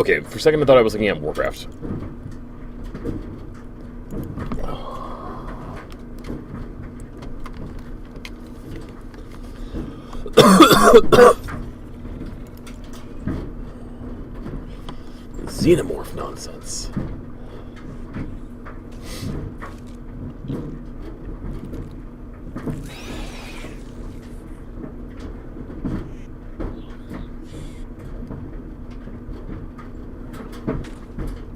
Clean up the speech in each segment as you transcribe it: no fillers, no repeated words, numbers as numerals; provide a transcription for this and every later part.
Okay, for a second I thought I was looking at Warcraft. Xenomorph nonsense.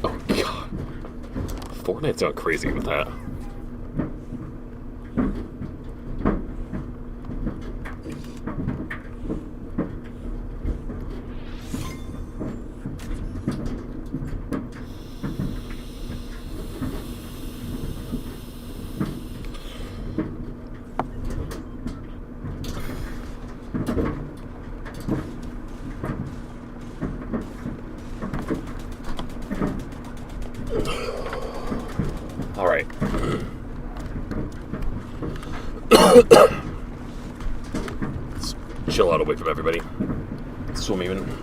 Oh god. Fortnite's gone crazy with that. All right. Let's chill out away from everybody. Swim even.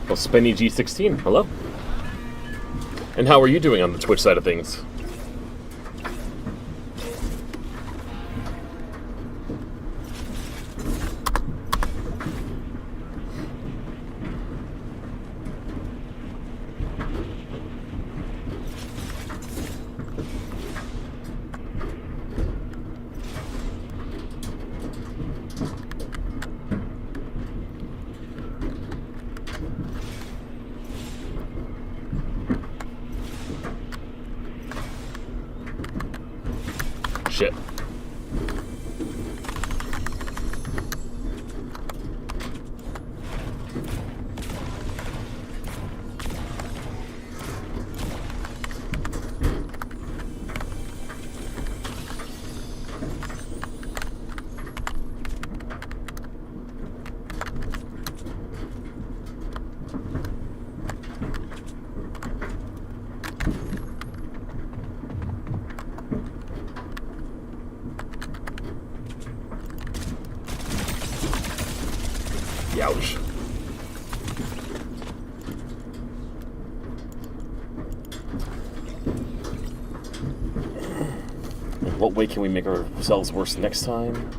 Well, Spenny G16, hello. And how are you doing on the Twitch side of things? Shit. Ouch. In what way can we make ourselves worse next time?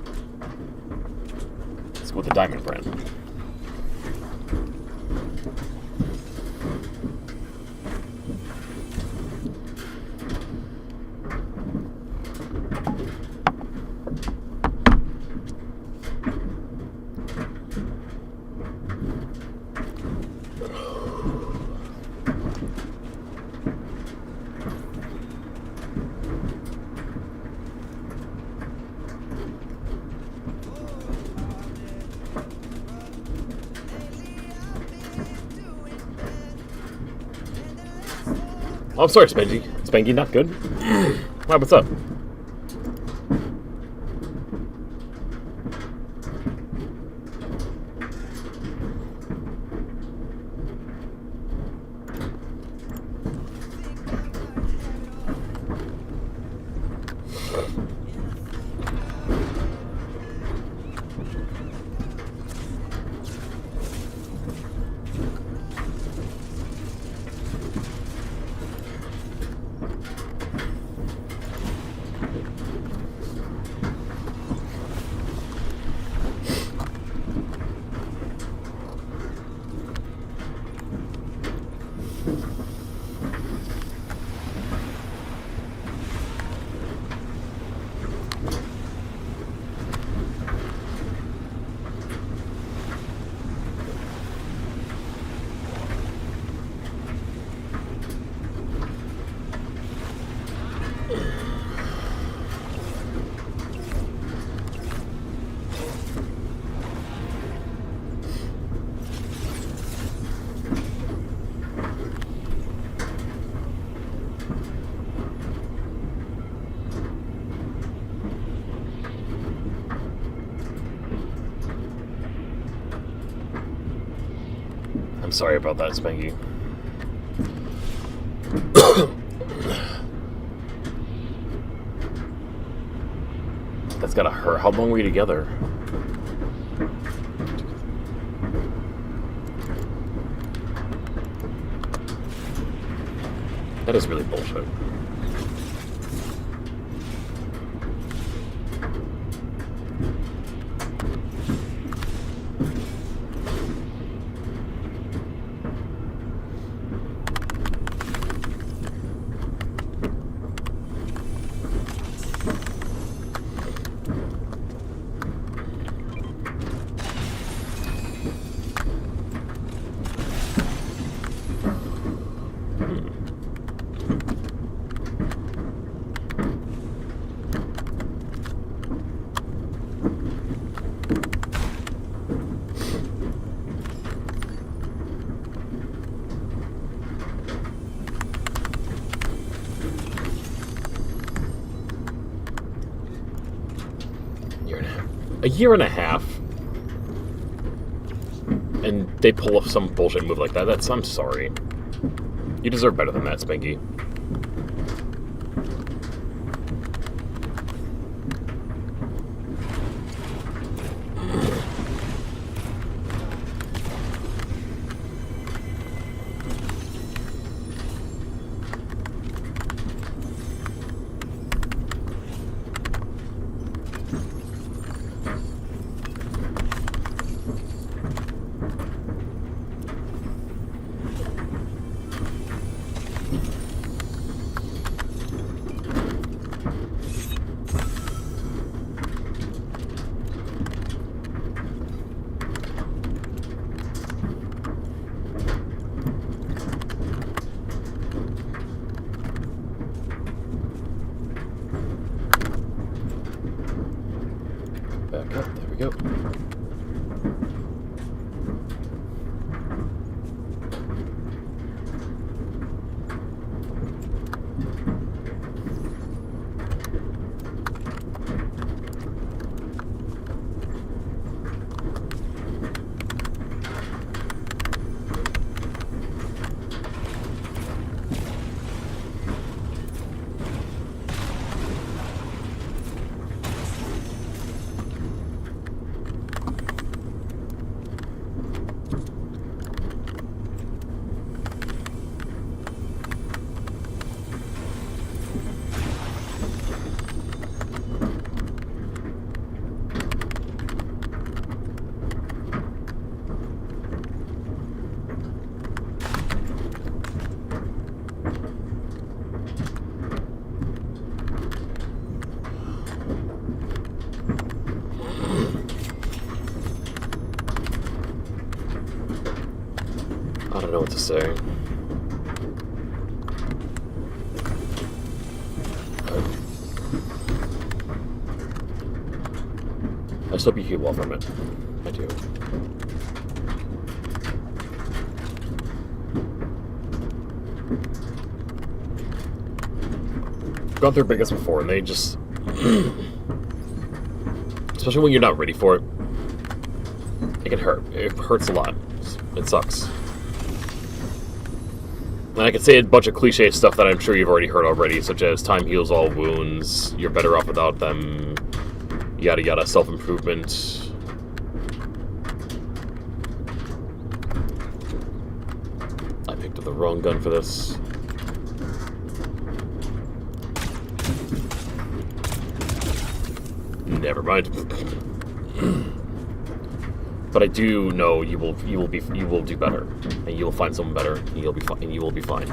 Let's go with the diamond brand. Oh, I'm sorry, Spanky. Spanky, not good. Wow, what's up? I'm sorry about that, Spanky. That's gotta hurt. How long were you together? That is really bullshit. A year and a half, and they pull off some bullshit move like that. I'm sorry. You deserve better than that, Spanky. Back up, there we go. I don't know what to say. I just hope you heal well from it. I do. I've gone through biggest before, and they just... especially when you're not ready for it, it can hurt. It hurts a lot. It sucks. And I could say a bunch of cliche stuff that I'm sure you've already heard already, such as time heals all wounds, you're better off without them, yada yada, self-improvement. I picked up the wrong gun for this. Never mind. But I do know you will do better, and you will find someone better, and you'll be fine. And you will be fine.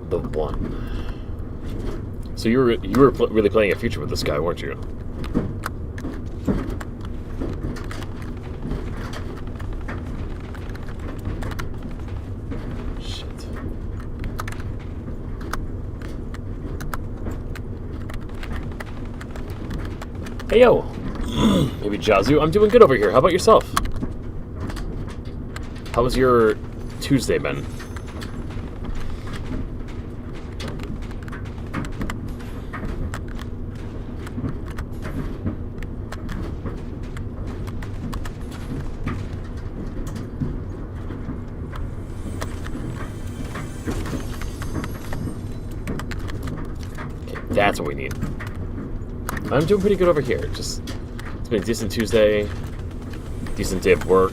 The one. So you were really playing a future with this guy, weren't you? Shit. Hey yo. Maybe Jazu. I'm doing good over here. How about yourself? How was your Tuesday, Ben? That's what we need. I'm doing pretty good over here. It's been a decent Tuesday, decent day of work.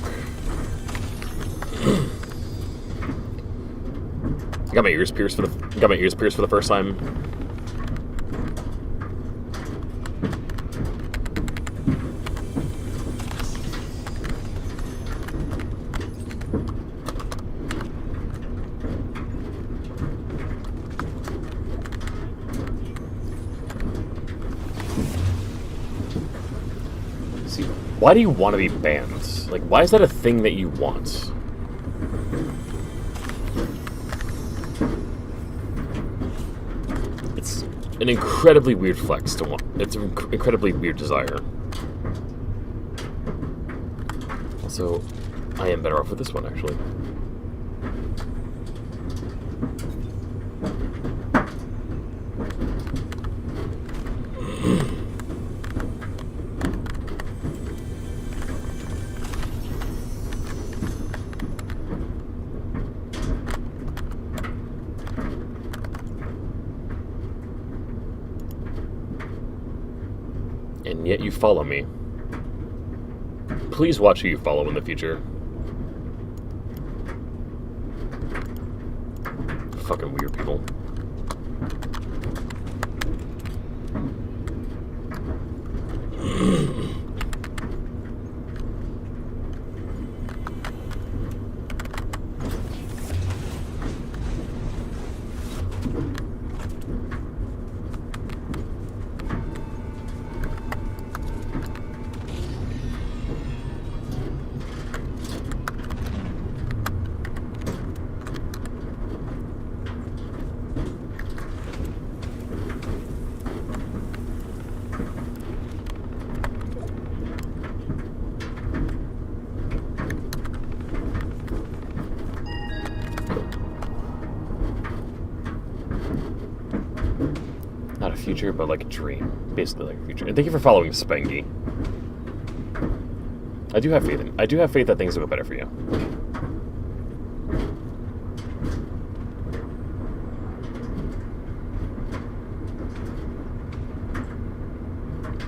I got my ears pierced for the first time. Why do you want to be banned? Like, why is that a thing that you want? It's an incredibly weird flex to want. It's an incredibly weird desire. Also, I am better off with this one, actually. And yet you follow me. Please watch who you follow in the future. Fucking weird people. Not a future, but like a dream. Basically like a future. And thank you for following Spangy. I do have faith that things will go better for you.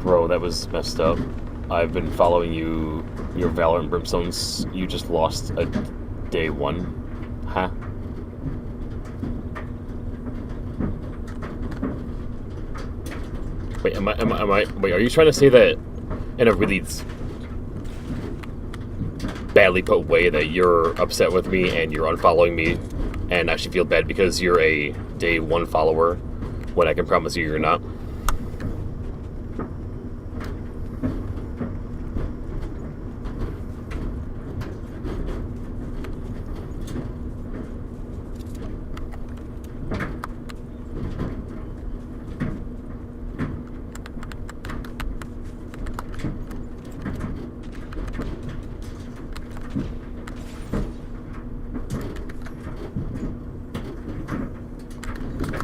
Bro, that was messed up. I've been following your Valorant Brimstones. You just lost a day one. Huh? Wait, wait, are you trying to say that in a really badly put way that you're upset with me and you're unfollowing me and actually feel bad because you're a day one follower when I can promise you you're not?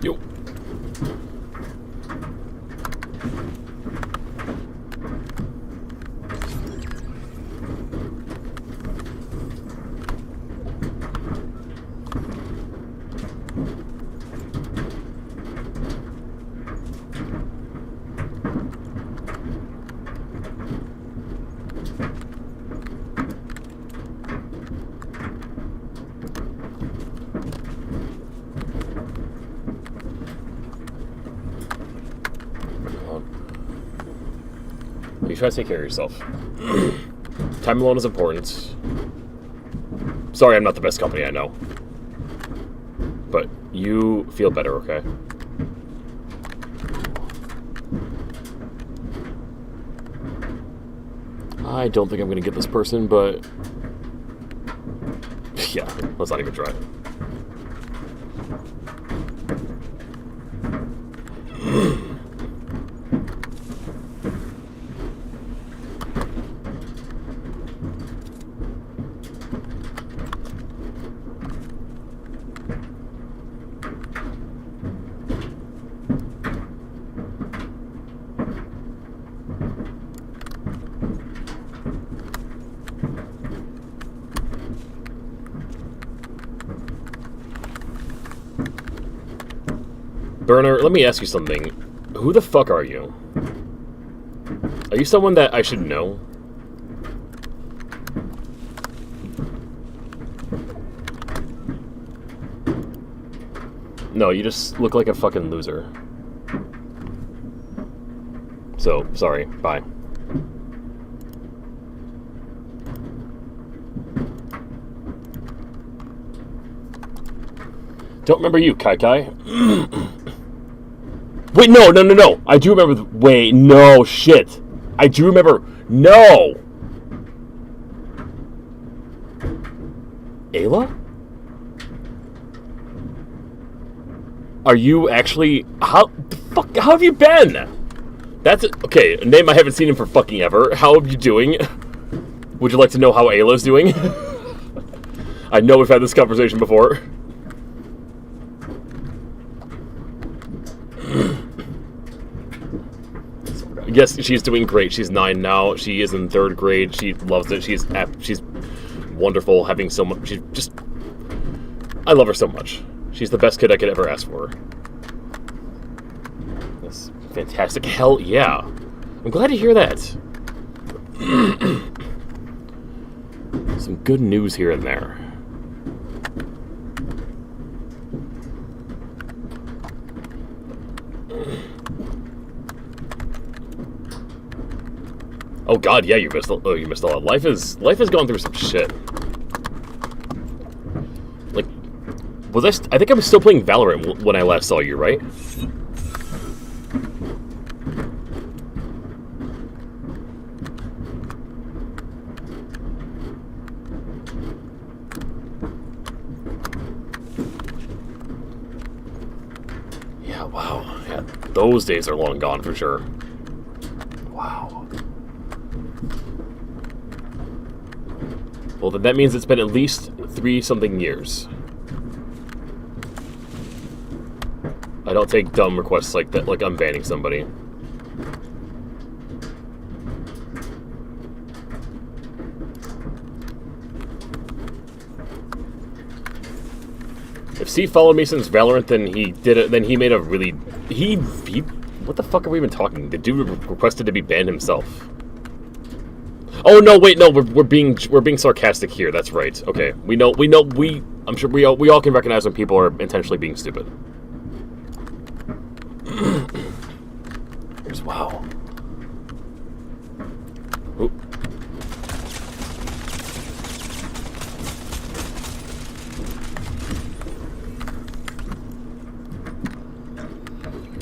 Yo. You try to take care of yourself. Time alone is important. Sorry, I'm not the best company, I know. But You feel better, okay? I don't think I'm gonna get this person, but... yeah, let's not even try. Burner, let me ask you something. Who the fuck are you? Are you someone that I should know? No, you just look like a fucking loser. So, sorry. Bye. Don't remember you, Kai Kai. Wait, no. I do remember. Wait, no, shit. I do remember. No! Ayla? Are you actually... How the fuck... How have you been? That's... Okay, a name I haven't seen him for fucking ever. How are you doing? Would you like to know how Ayla's doing? I know we've had this conversation before. Yes, she's doing great. She's 9 now. She is in 3rd grade. She loves it. She's wonderful, having so much... She's just... I love her so much. She's the best kid I could ever ask for. That's fantastic. Hell yeah. I'm glad to hear that. Some good news here and there. Oh god, yeah, you missed a lot. Life has gone through some shit. Like, I think I was still playing Valorant when I last saw you, right? Yeah, wow. Yeah, those days are long gone for sure. Wow. Well, then that means it's been at least 3-something years. I don't take dumb requests like that, like I'm banning somebody. If C followed me since Valorant, then he did it. Then he made a really he. What the fuck are we even talking? The dude requested to be banned himself. Oh no! Wait, no. We're being sarcastic here. That's right. Okay, we know. I'm sure we all can recognize when people are intentionally being stupid. Here's wow. Ooh.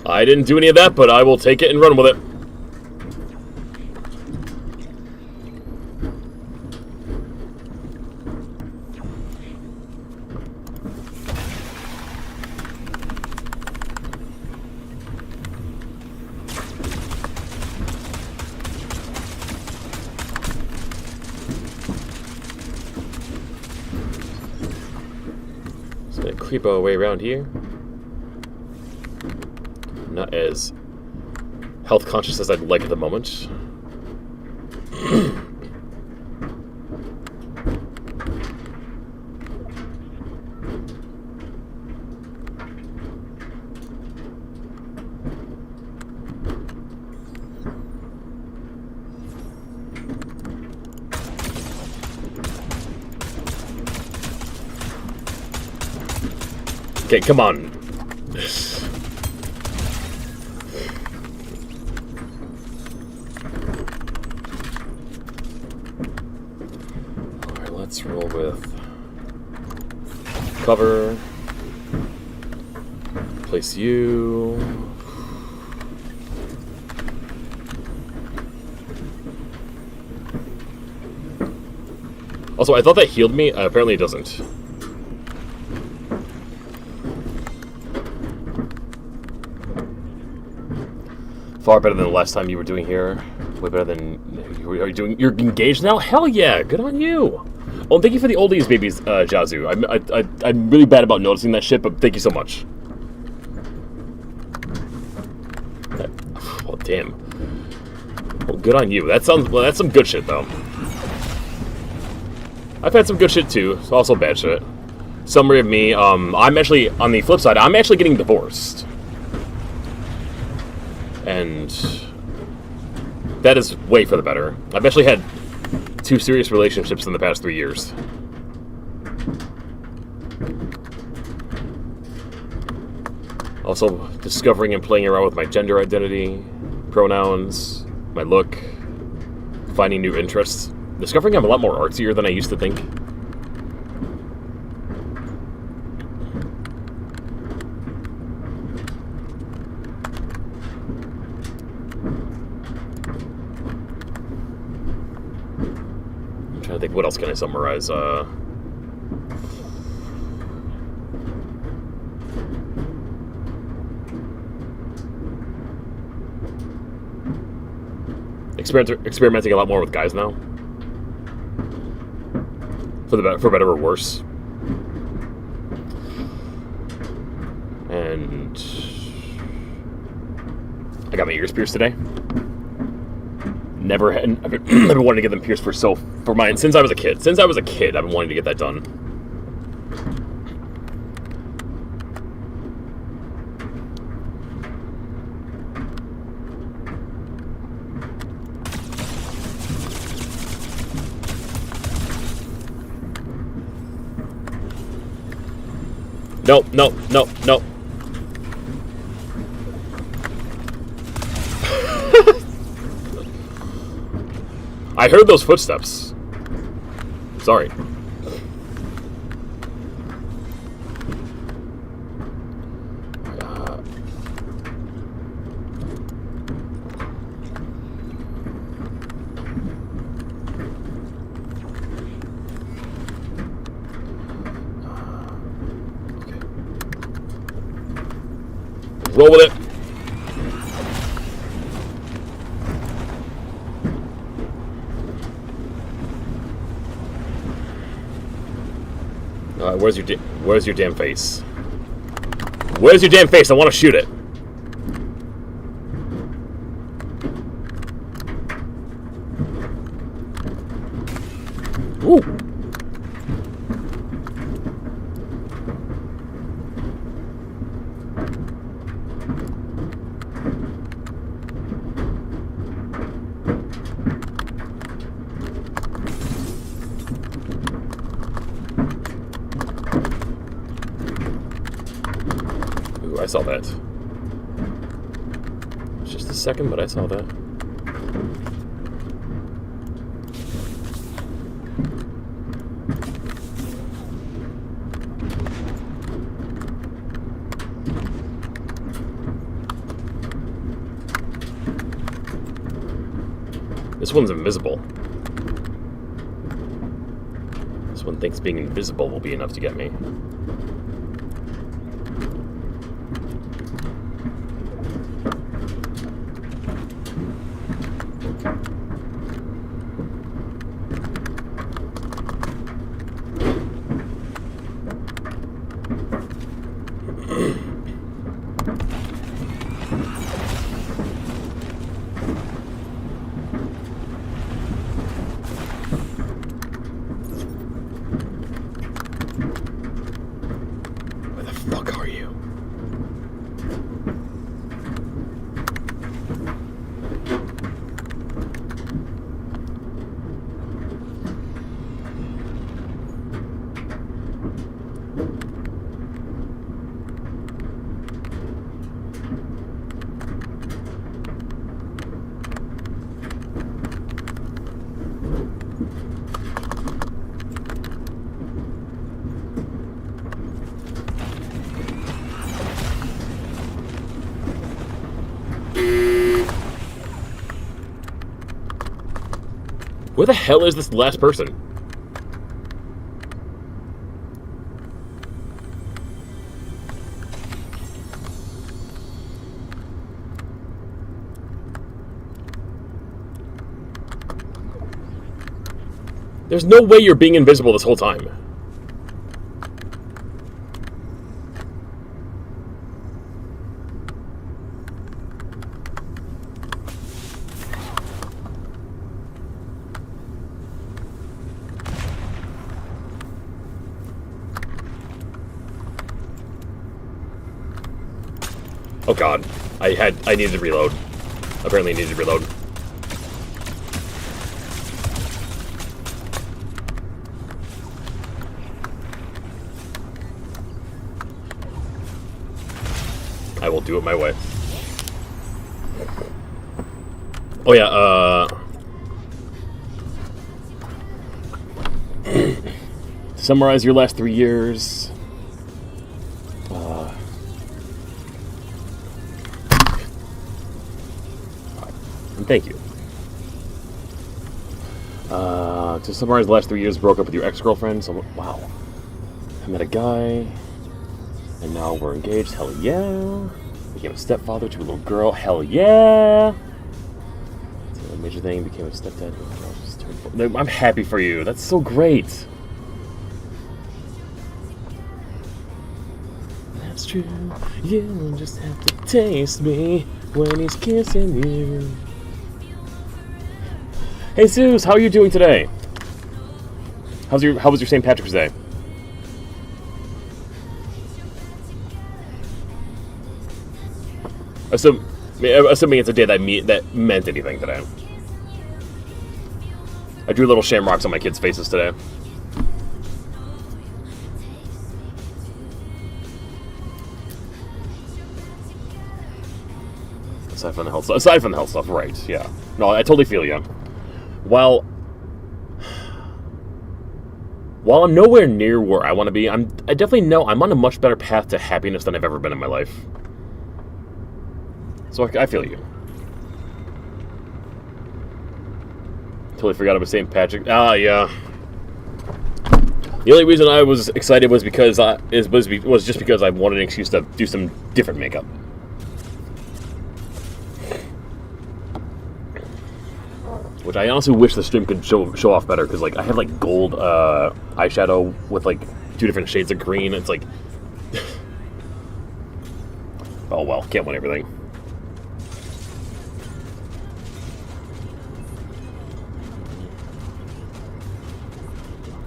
I didn't do any of that, but I will take it and run with it. Just gonna creep our way around here. Not as health conscious as I'd like at the moment. Okay, come on. Alright, let's roll with cover. replace you. Also, I thought that healed me. Apparently it doesn't. Far better than the last time you were doing here. Way better than... Are you doing... You're engaged now? Hell yeah! Good on you! Oh, and thank you for the oldies babies, Jazu. I'm really bad about noticing that shit, but thank you so much. Well, damn. Well, good on you. That sounds... Well, that's some good shit, though. I've had some good shit, too. It's also bad shit. Summary of me, I'm actually... On the flip side, I'm actually getting divorced. And... that is way for the better. I've actually had 2 serious relationships in the past 3 years. Also, discovering and playing around with my gender identity, pronouns, my look, finding new interests. Discovering I'm a lot more artsier than I used to think. I'm trying to think, what else can I summarize? Experimenting a lot more with guys now. For better or worse. And I got my ears pierced today. I've been wanting to get them pierced for mine since I was a kid. Since I was a kid, I've been wanting to get that done. No, no, no, no. I heard those footsteps. Sorry. Roll with it. Where's your damn face? Where's your damn face? I want to shoot it. Ooh. I saw that. It's just a second, but I saw that. This one's invisible. This one thinks being invisible will be enough to get me. Where the hell is this last person? There's no way you're being invisible this whole time. Oh god, I needed to reload. Apparently I needed to reload. I will do it my way. Oh yeah, to summarize your last 3 years. And thank you. To summarize the last 3 years, broke up with your ex-girlfriend. So, wow. I met a guy, and now we're engaged. Hell yeah. Became a stepfather to a little girl. Hell yeah. It's a major thing. Became a stepdad. I'm happy for you. That's so great. That's true. You just have to taste me when he's kissing you. Hey Zeus, how are you doing today? How was your St. Patrick's Day? Assuming it's a day that meant anything today. I drew little shamrocks on my kids' faces today. Aside from the health stuff, right? Yeah. No, I totally feel you. While I'm nowhere near where I want to be, I definitely know I'm on a much better path to happiness than I've ever been in my life. So I feel you. Totally forgot about St. Patrick. Ah, yeah. The only reason I was excited was because was just because I wanted an excuse to do some different makeup. Which I honestly wish the stream could show off better, because like I have like gold eyeshadow with like 2 different shades of green. It's like, oh well, can't win everything.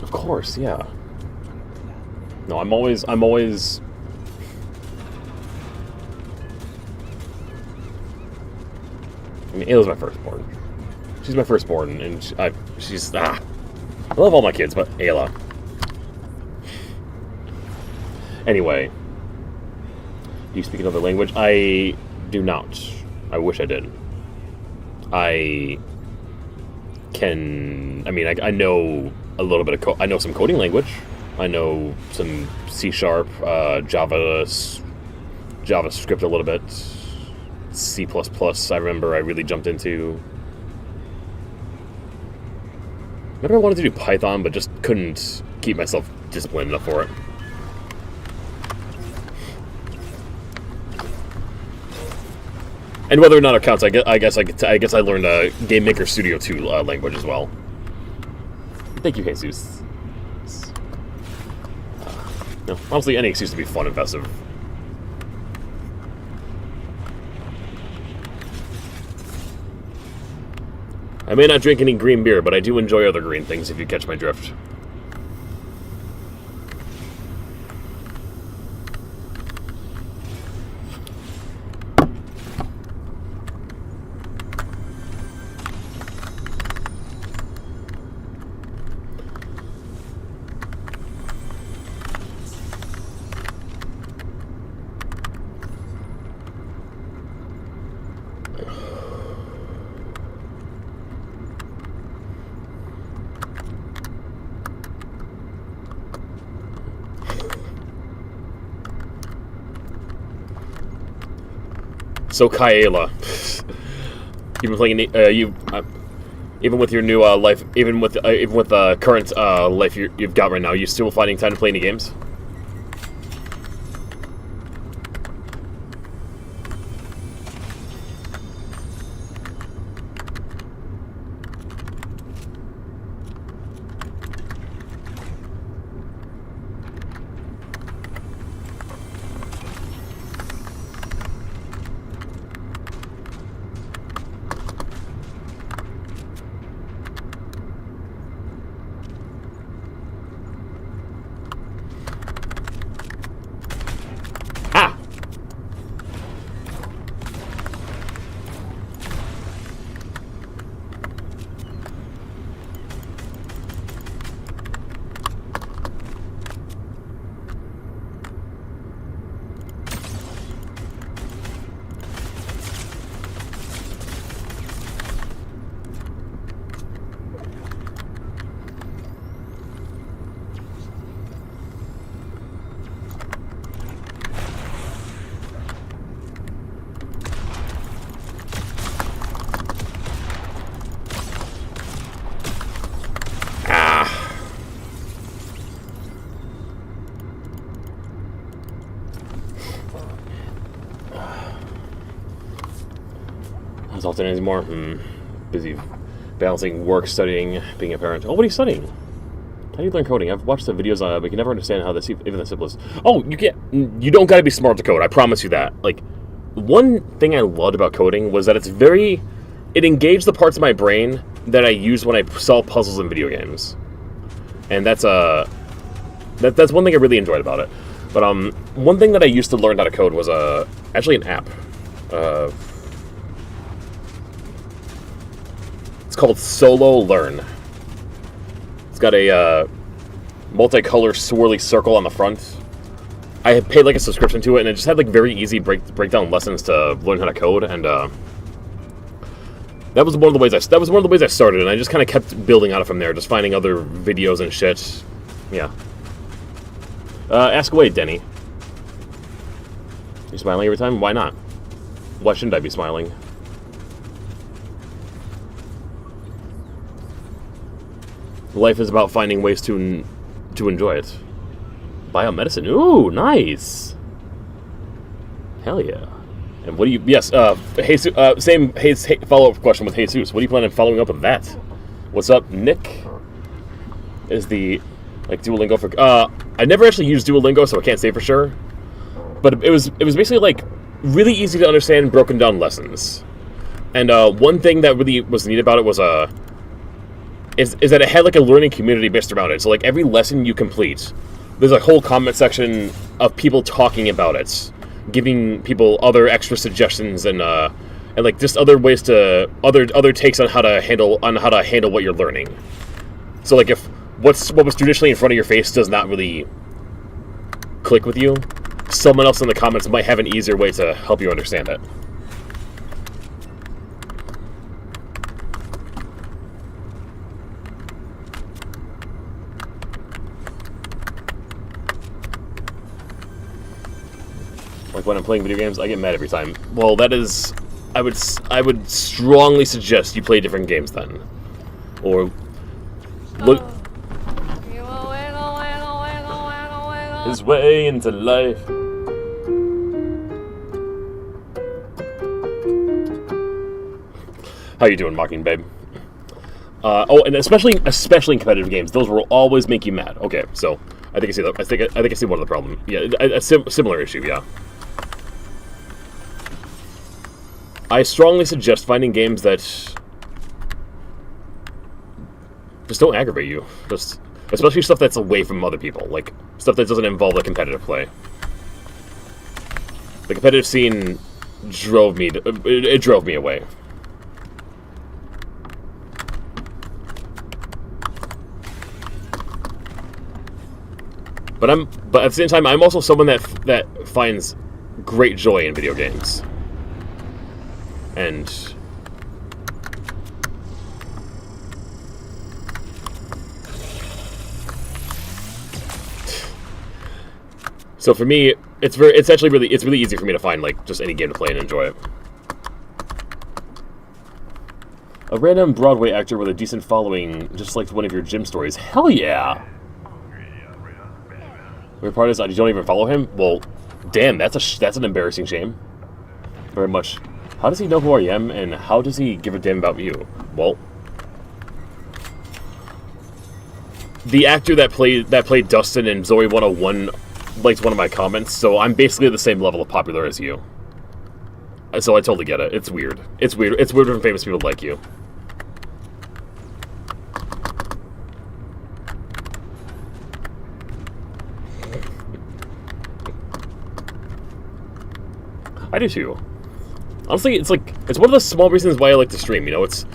Of course, yeah. No, I'm always. I mean, Ayla's my firstborn. She's my firstborn, and she's I love all my kids, but Ayla. Anyway, do you speak another language? I do not. I wish I did. I mean, I know a little bit of I know some coding language. I know some C#, JavaScript a little bit. C++, I remember I really jumped into. Remember I wanted to do Python, but just couldn't keep myself disciplined enough for it. And whether or not it counts, I guess I learned Game Maker Studio 2 language as well. Thank you, Jesus. No, honestly, any excuse to be fun and festive. I may not drink any green beer, but I do enjoy other green things, if you catch my drift. So Kaela, you've been playing. Even with your new life, even with the current life you've got right now, you still finding time to play any games? Alternating anymore? Busy balancing work, studying, being a parent. Oh, what are you studying? How do you learn coding? I've watched the videos on it, but you can never understand how this, even the simplest. Oh, you don't gotta be smart to code. I promise you that. Like, one thing I loved about coding was that it engaged the parts of my brain that I use when I solve puzzles in video games, and that's one thing I really enjoyed about it. But one thing that I used to learn how to code was actually an app. It's called Solo Learn. It's got a multicolor swirly circle on the front. I had paid like a subscription to it, and it just had like very easy breakdown lessons to learn how to code, and that was one of the ways I started, and I just kind of kept building on it from there, just finding other videos and shit. Yeah. Ask away, Denny. You smiling every time? Why not? Why shouldn't I be smiling? Life is about finding ways to enjoy it. Biomedicine. Ooh, nice. Hell yeah. And what do you... Yes, Jesus, same follow-up question with Jesus. What do you plan on following up with that? What's up, Nick? Is the... like, Duolingo for... I never actually used Duolingo, so I can't say for sure. But it was basically, like, really easy to understand, broken down lessons. And one thing that really was neat about it was... is that it had like a learning community based around it. So like every lesson you complete, there's a whole comment section of people talking about it, giving people other extra suggestions and like just other ways to other takes on how to handle what you're learning. So like if what was traditionally in front of your face does not really click with you, someone else in the comments might have an easier way to help you understand it. Like when I'm playing video games, I get mad every time. Well, that is... I would strongly suggest you play different games then. Or... look... his way into life. How you doing, Mocking Babe? Oh, and especially in competitive games, those will always make you mad. Okay, so I think I see that. I think I see one of the problem. Yeah, a similar issue. Yeah. I strongly suggest finding games that just don't aggravate you. Just especially stuff that's away from other people, like stuff that doesn't involve a competitive play. The competitive scene drove me away. But at the same time, I'm also someone that finds great joy in video games. And so for me, it's really easy for me to find like just any game to play and enjoy it. A random Broadway actor with a decent following, just like one of your gym stories. Hell yeah! Weird part is, you don't even follow him? Well, damn, that's an embarrassing shame. Very much. How does he know who I am, and how does he give a damn about you? Well, the actor that played Dustin in Zoe 101 liked one of my comments, so I'm basically the same level of popular as you. So I totally get it. It's weird. It's weird. It's weird when famous people like you. I do too. Honestly, it's one of the small reasons why I like to stream. You know, it's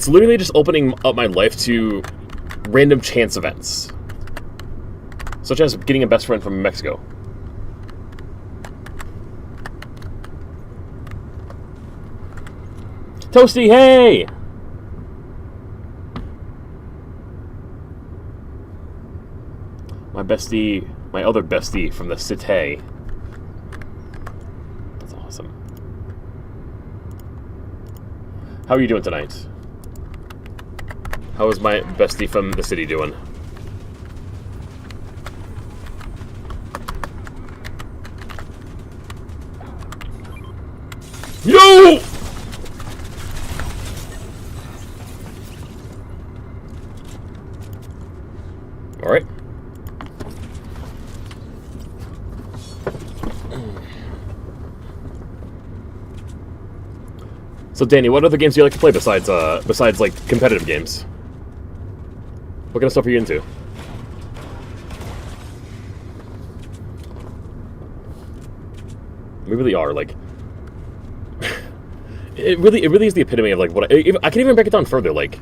literally just opening up my life to random chance events, such as getting a best friend from Mexico. Toasty, hey! My bestie, my other bestie from the city. That's awesome. How are you doing tonight? How is my bestie from the city doing? Yo! All right. So, Danny, what other games do you like to play besides like competitive games? What kind of stuff are you into? We really are like. It really is the epitome of like what I can even break it down further. Like,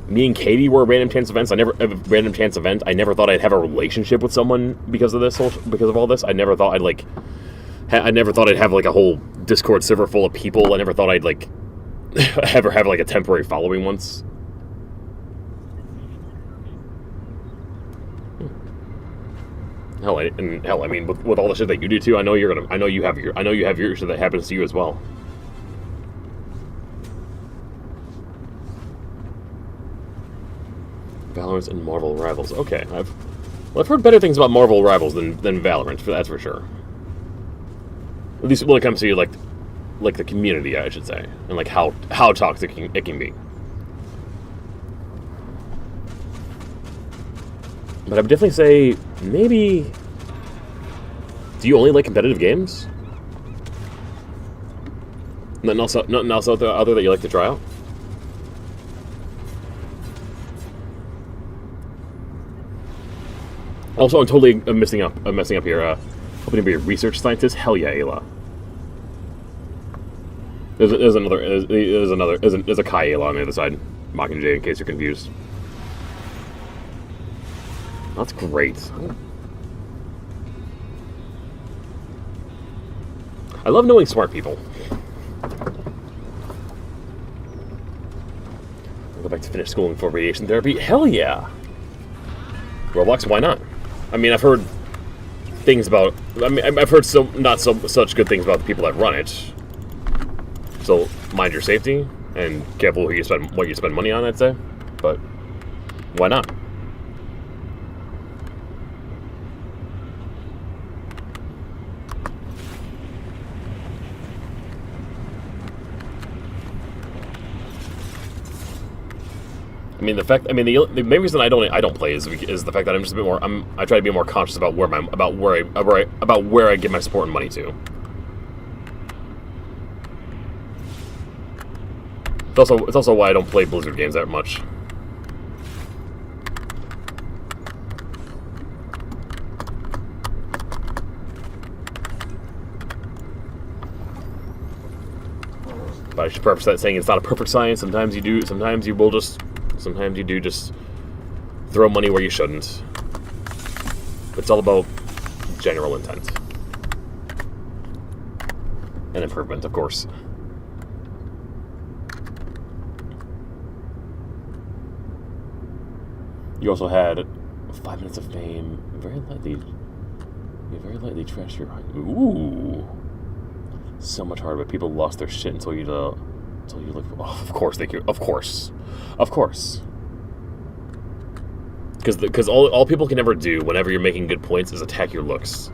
me and Katie were a random chance events. I never thought I'd have a relationship with someone because of all this. I never thought I'd have like a whole Discord server full of people. I never thought I'd like ever have like a temporary following once. Hell, I mean, with all the shit that you do too, I know you have your shit that happens to you as well. Valorant and Marvel Rivals. Okay, I've heard better things about Marvel Rivals than Valorant. That's for sure. At least when it comes to like the community, I should say, and like how toxic it can be. But I would definitely say maybe. Do you only like competitive games? Nothing else out there that you like to try out? Also, I'm totally messing up here. Hoping to be a research scientist. Hell yeah, Ayla. There's a Kai Ayla on the other side. Mockingjay, in case you're confused. That's great. I love knowing smart people. I'll go back to finish schooling for radiation therapy. Hell yeah. Roblox, why not? I mean, I've heard things about. I mean, I've heard such good things about the people that run it. So mind your safety and careful what you spend money on. I'd say, but why not? I mean, the main reason I don't play is the fact that I'm just a bit more. I try to be more conscious about where I give my support and money to. It's also why I don't play Blizzard games that much. But I should preface that saying it's not a perfect science. Sometimes you do just throw money where you shouldn't. It's all about general intent. And improvement, of course. You also had 5 minutes of fame. Very lightly trashed your. Ooh. So much harder, but people lost their shit and told you until you look. Oh, of course, thank you. Of course. Of course. Because all people can ever do whenever you're making good points is attack your looks.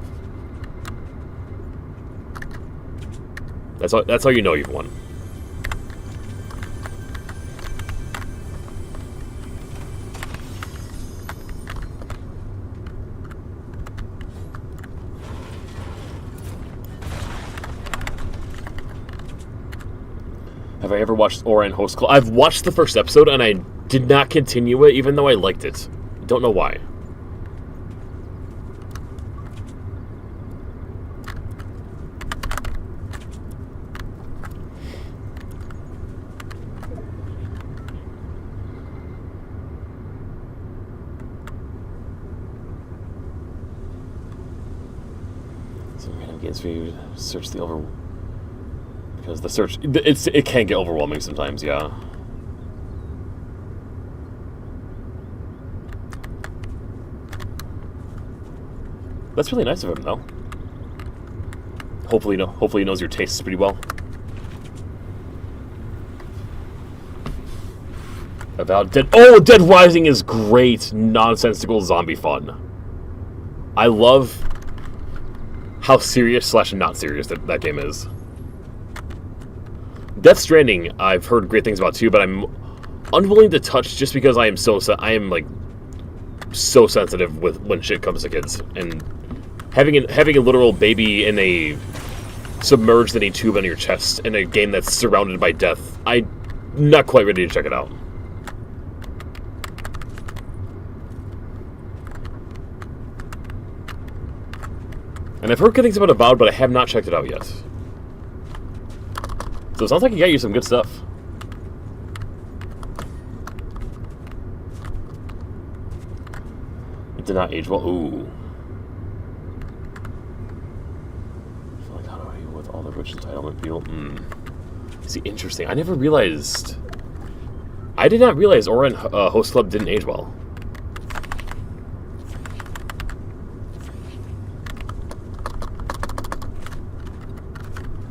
That's how you know you've won. Have I ever watched Ouran Host Club? I've watched the first episode and I did not continue it, even though I liked it. Don't know why. Some random games for you to search the over. Because the search, it can get overwhelming sometimes, yeah. That's really nice of him, though. Hopefully he knows your tastes pretty well. About Dead. Oh, Dead Rising is great, nonsensical zombie fun. I love how serious / not serious that game is. Death Stranding, I've heard great things about too, but I'm unwilling to touch just because I am so sensitive with when shit comes to kids, and having a literal baby in a submerged in a tube on your chest in a game that's surrounded by death, I'm not quite ready to check it out. And I've heard good things about Avowed, but I have not checked it out yet. So it sounds like he got you some good stuff. It did not age well. Ooh. I feel like, how do I deal with all the rich entitlement people? See, interesting. I did not realize Ouran Host Club didn't age well.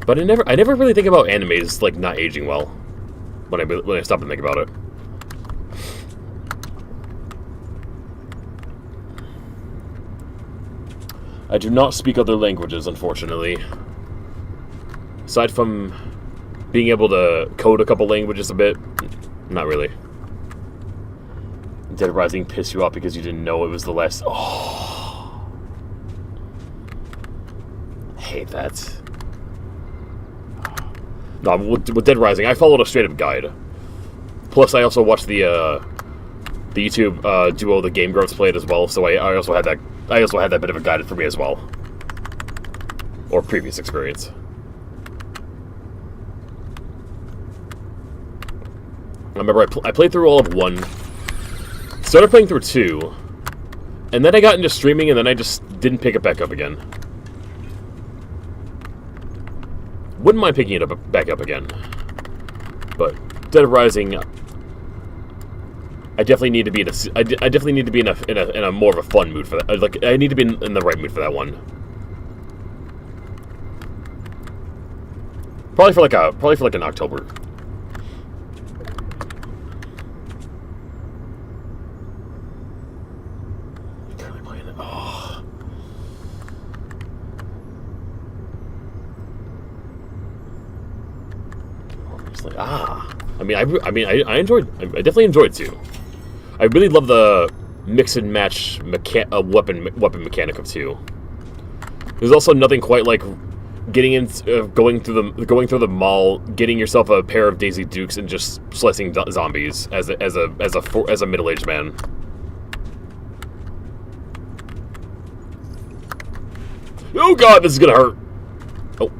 But I never really think about animes like not aging well when I stop and think about it. I do not speak other languages, unfortunately. Aside from being able to code a couple languages a bit, not really. Dead Rising pissed you off because you didn't know it was the last. Oh, I hate that. No, with Dead Rising, I followed a straight-up guide. Plus, I also watched the YouTube duo, the Game Growths, play it as well. So I also had that. I also had that bit of a guide for me as well, or previous experience. I remember I played through all of 1, started playing through 2, and then I got into streaming, and then I just didn't pick it back up again. Wouldn't mind picking it back up again, but Dead Rising, I definitely need to be in a more of a fun mood for that. Like, I need to be in the right mood for that one. Probably for like an October. Currently playing it. Oh. Like, I definitely enjoyed it too. I really love the mix and match weapon mechanic of 2. There's also nothing quite like getting in, going through the mall, getting yourself a pair of Daisy Dukes, and just slicing zombies as a middle-aged man. Oh god, this is gonna hurt. Oh,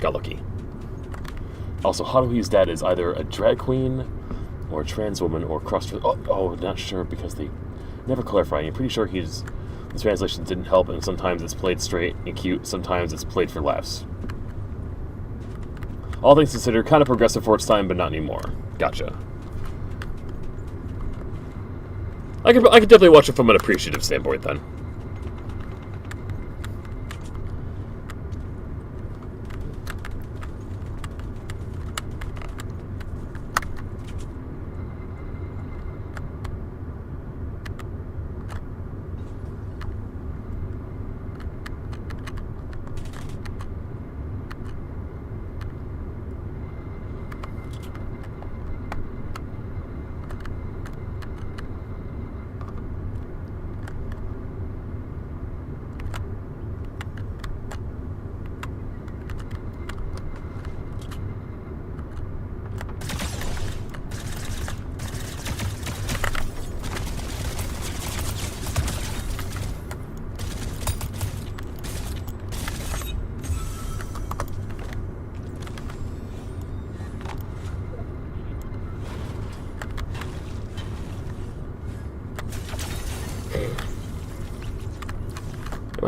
got lucky. Also, Haruhi's dad is either a drag queen, or a trans woman, or cross. Oh, not sure because they never clarify. I'm pretty sure the translation didn't help, and sometimes it's played straight and cute, sometimes it's played for laughs. All things considered, kind of progressive for its time, but not anymore. Gotcha. I could definitely watch it from an appreciative standpoint then.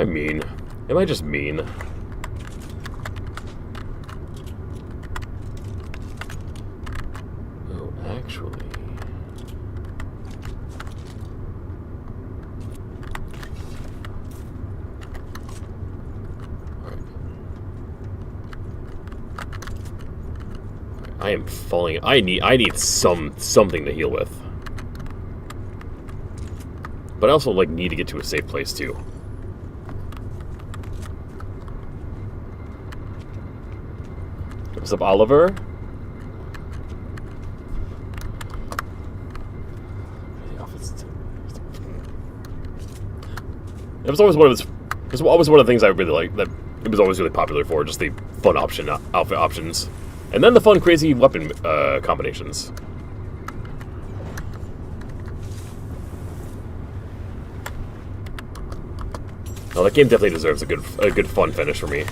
I mean? Am I just mean? Oh, actually... I am falling. I need something to heal with. But I also like need to get to a safe place too. What's up, Oliver? It was always one of his. It was always one of the things I really liked. That it was always really popular for, just the fun outfit options. And then the fun, crazy weapon combinations. Oh, that game definitely deserves a good fun finish for me.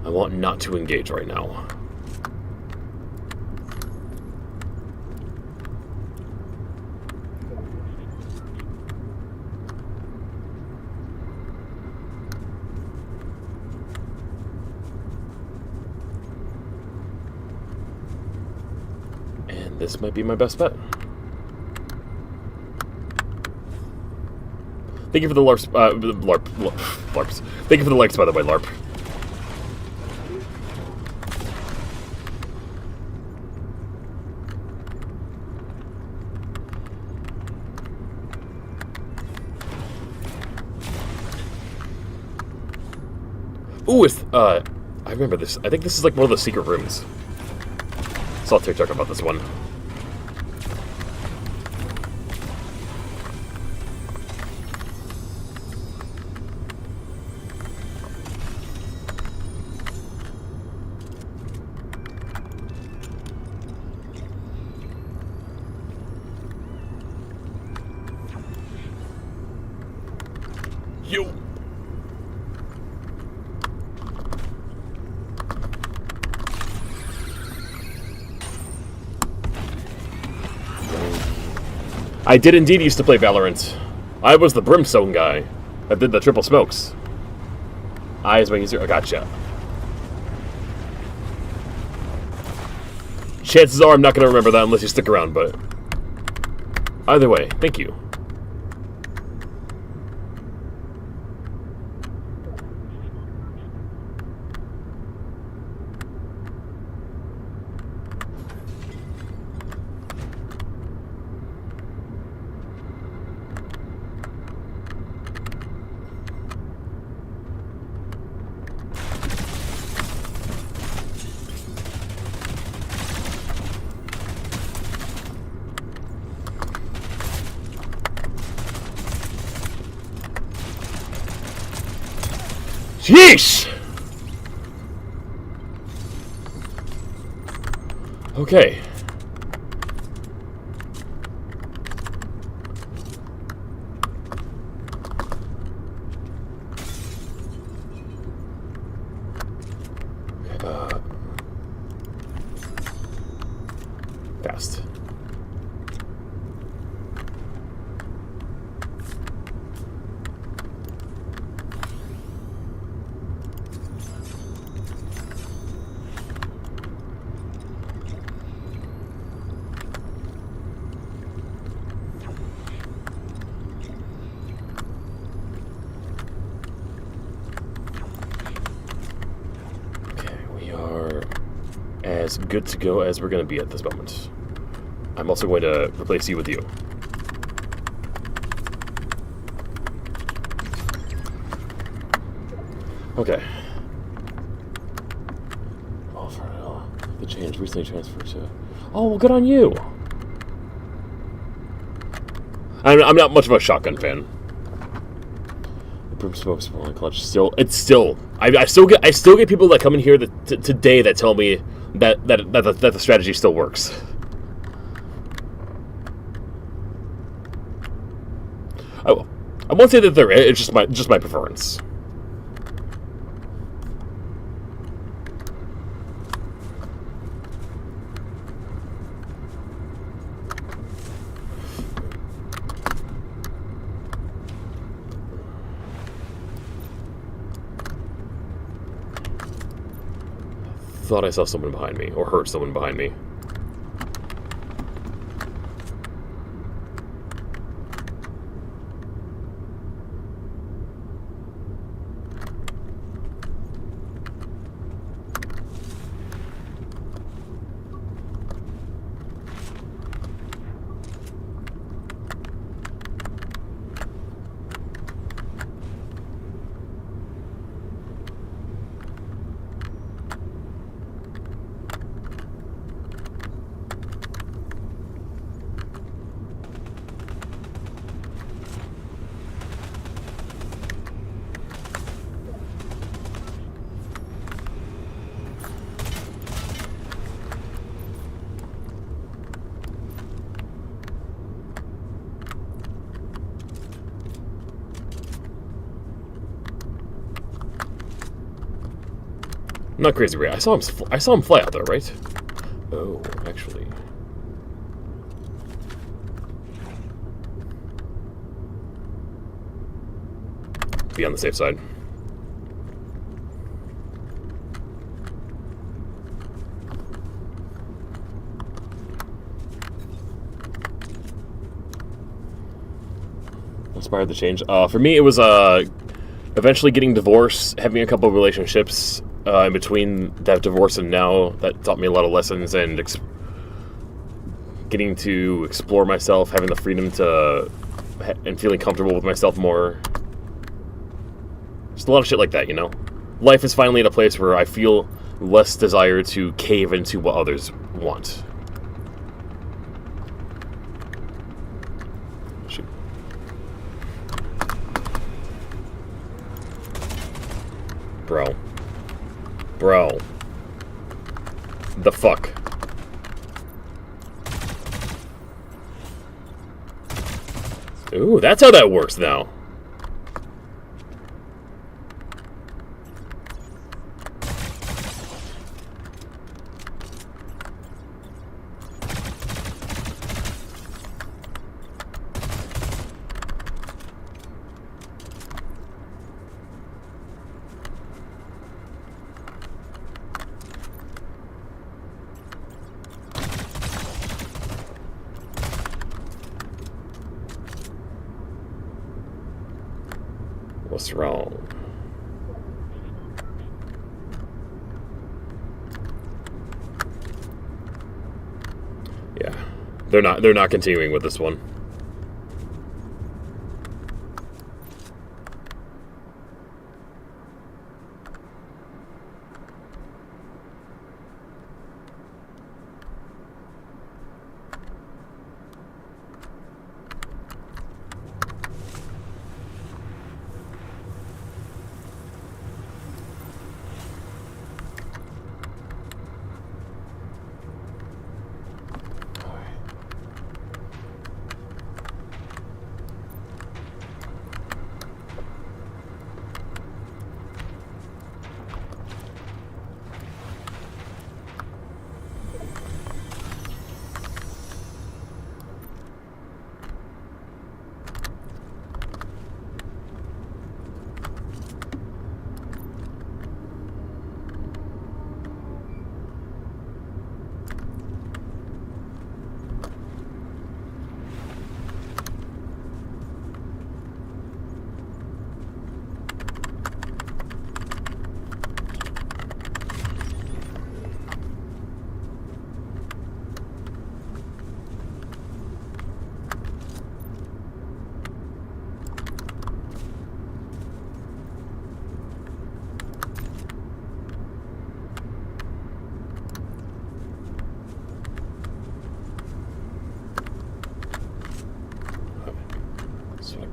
I want not to engage right now. And this might be my best bet. Thank you for the LARPs, LARPs. Thank you for the likes, by the way, LARP. Ooh, it's, I remember this. I think this is like one of the secret rooms. Saw TikTok about this one. Yo! I did indeed used to play Valorant. I was the Brimstone guy that did the triple smokes. Eyes making zero. I gotcha. Chances are I'm not going to remember that unless you stick around, but either way, thank you. Yeesh! Okay. Fast. As good to go as we're going to be at this moment. I'm also going to replace you with you. Okay. Oh, the change recently transferred to... Oh, well, good on you! I'm not much of a shotgun fan. The broom smoke smelling clutch. I still get people that come in here today that tell me that the strategy still works. I won't say that they're it. It's just my preference. Thought I saw someone behind me, or heard someone behind me. I'm not crazy, Ray. I saw him fly out there, right? Oh, actually. Be on the safe side. Inspired the change. For me, it was eventually getting divorced, having a couple of relationships in between that divorce and now that taught me a lot of lessons, and getting to explore myself, having the freedom to and feeling comfortable with myself more. Just a lot of shit like that, you know? Life is finally at a place where I feel less desire to cave into what others want. Shoot. Bro. The fuck? Ooh, that's how that works now. What's wrong? Yeah. They're not continuing with this one.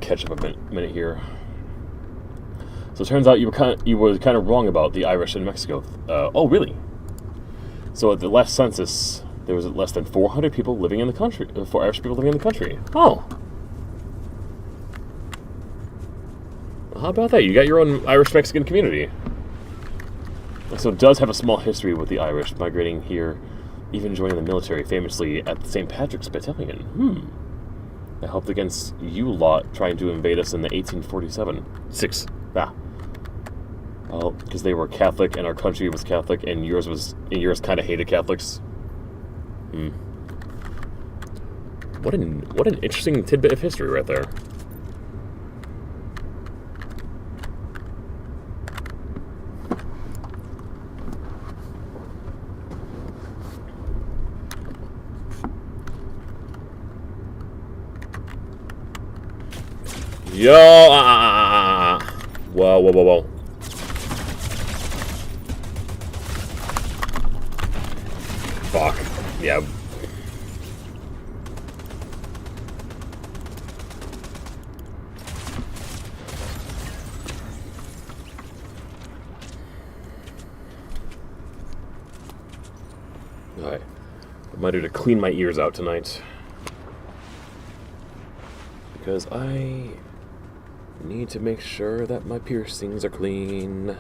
Catch up a minute here. So it turns out you were kind of wrong about the Irish in Mexico. Oh, really? So at the last census, there was less than 400 people living in the country. 4 Irish people living in the country. Oh. how about that? You got your own Irish-Mexican community. So it does have a small history with the Irish migrating here, even joining the military, famously at St. Patrick's Battalion. That helped against you lot trying to invade us in the 1847. Well, because they were Catholic and our country was Catholic, and yours kind of hated Catholics. What an interesting tidbit of history right there. Yo! Whoa. Fuck. Yeah. Alright. I might have to clean my ears out tonight. Because I need to make sure that my piercings are clean.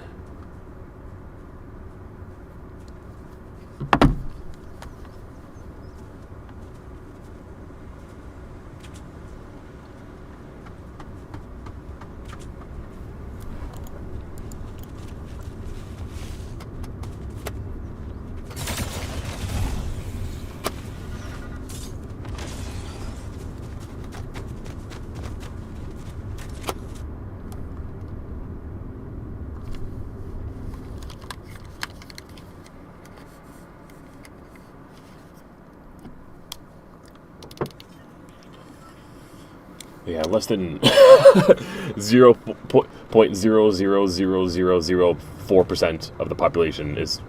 Yeah, less than 0.00004% of the population is.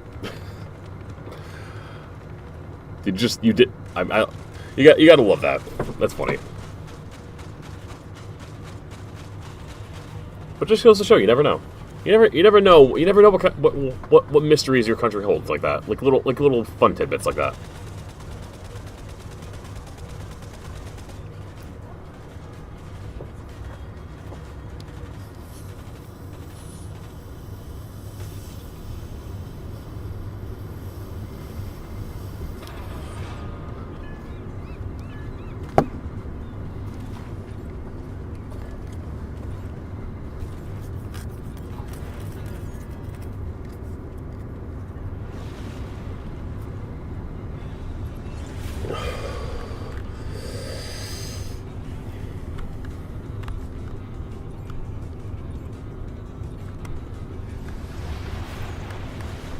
You gotta love that. That's funny. But just goes to show, you never know. You never know what mysteries your country holds like that. Like little fun tidbits like that.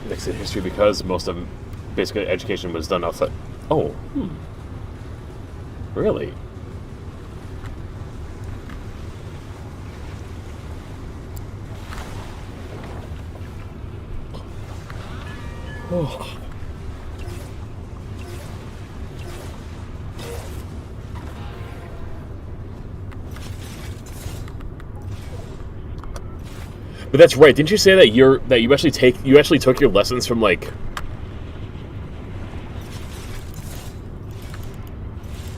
Makes it history because most of basically education was done outside. Oh, really? Oh. But that's right. Didn't you say that you actually took your lessons from like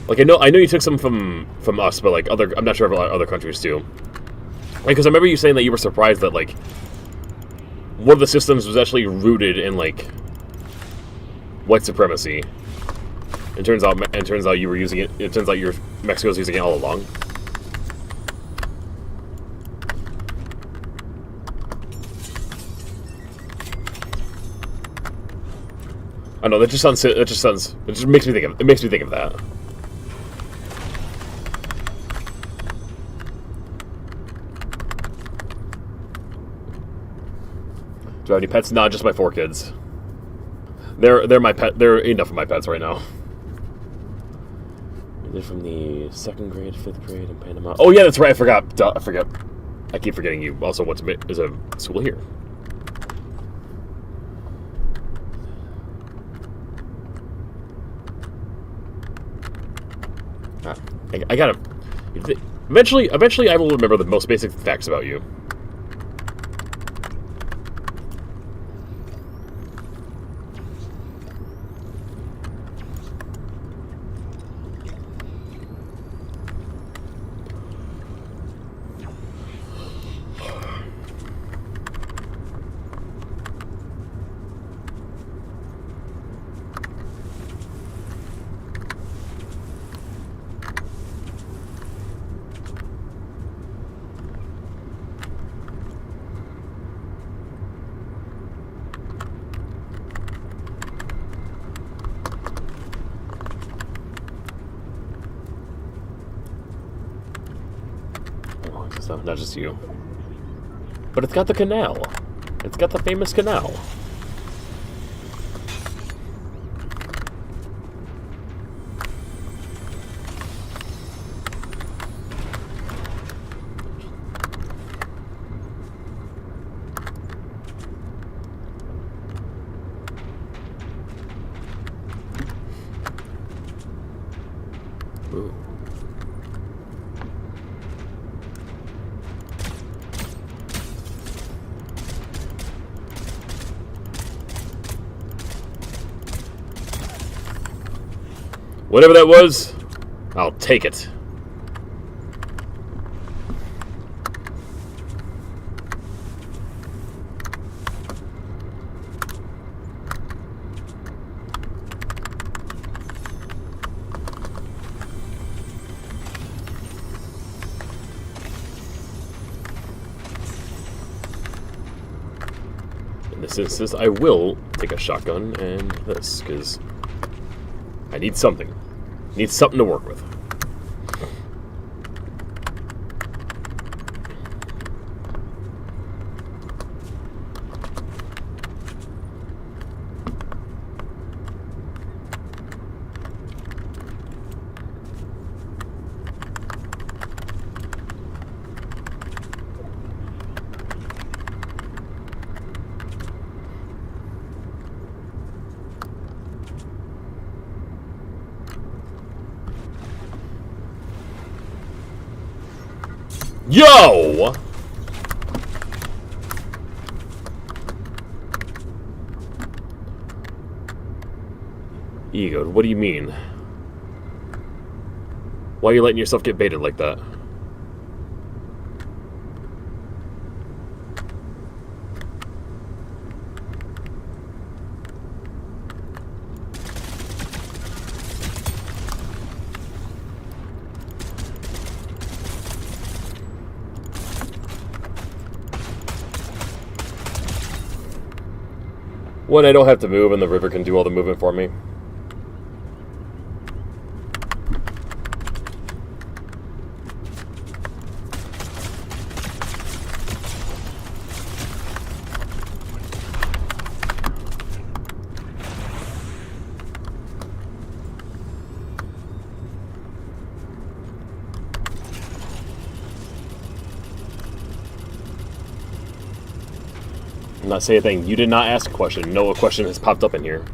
I know you took some from us, but like I'm not sure about other countries too. Because I remember you saying that you were surprised that like one of the systems was actually rooted in like white supremacy. It turns out you were using it. It turns out Mexico's using it all along. I know that just sounds. It just makes me think of. It makes me think of that. Do I have any pets? Not just my 4 kids. They're my pet. They're enough of my pets right now. They're from the 2nd grade, 5th grade in Panama. Oh yeah, that's right. I forgot. Duh, I forget. I keep forgetting you also went to is a school here. I gotta. Eventually, I will remember the most basic facts about you. So, not just you. But it's got the canal. It's got the famous canal. Ooh. Whatever that was, I'll take it. In this instance, I will take a shotgun and this, because I need something. Need something to work with. Yo! Ego, what do you mean? Why are you letting yourself get baited like that? When I don't have to move and the river can do all the movement for me. I'm not saying a thing. You did not ask a question. No question has popped up in here.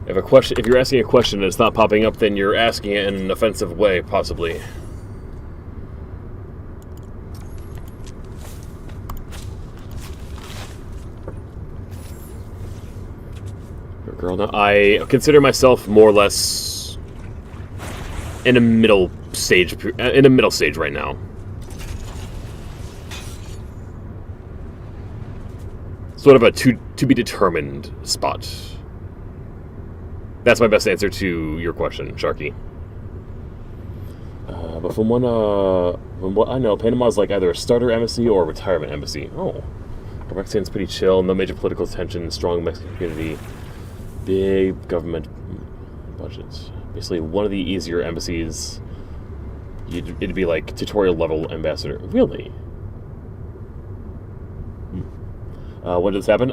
If you're asking a question and it's not popping up, then you're asking it in an offensive way, possibly. Girl, no, I consider myself more or less in a middle stage right now. Sort of a to be determined spot. That's my best answer to your question, Sharky. But from what I know, Panama is like either a starter embassy or a retirement embassy. Oh, Mexican's pretty chill, no major political tension, strong Mexican community, big government budgets. Basically, one of the easier embassies. It'd be like tutorial level ambassador. Really? When did this happen?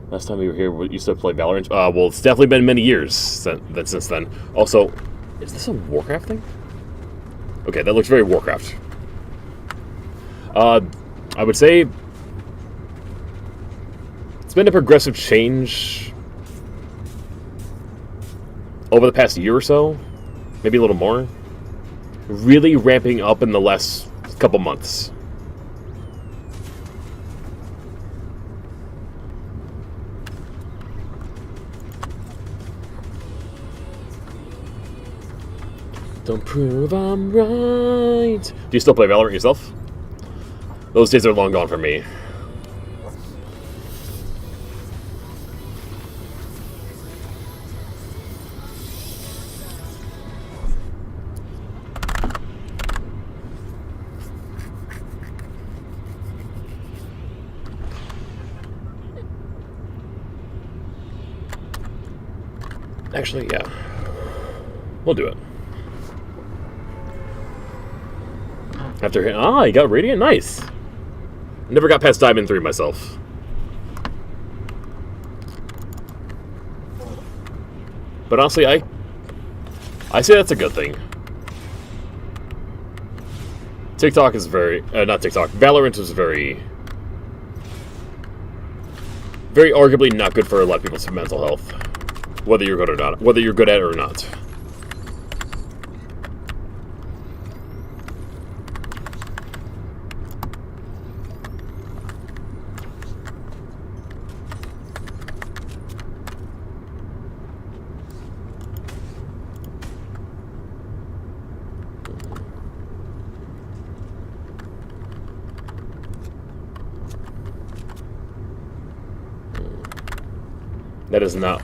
Last time we were here, we used to play Valorant. Well, it's definitely been many years since then. Also, is this a Warcraft thing? Okay, that looks very Warcraft. I would say it's been a progressive change over the past year or so, maybe a little more. Really ramping up in the last couple months. Don't prove I'm right. Do you still play Valorant yourself? Those days are long gone for me. Actually, yeah. We'll do it. After you got Radiant? Nice. Never got past Diamond 3 myself. But honestly, I say that's a good thing. TikTok is very... not TikTok. Valorant is very arguably not good for a lot of people's mental health. Whether you're good or not. Whether you're good at it or not.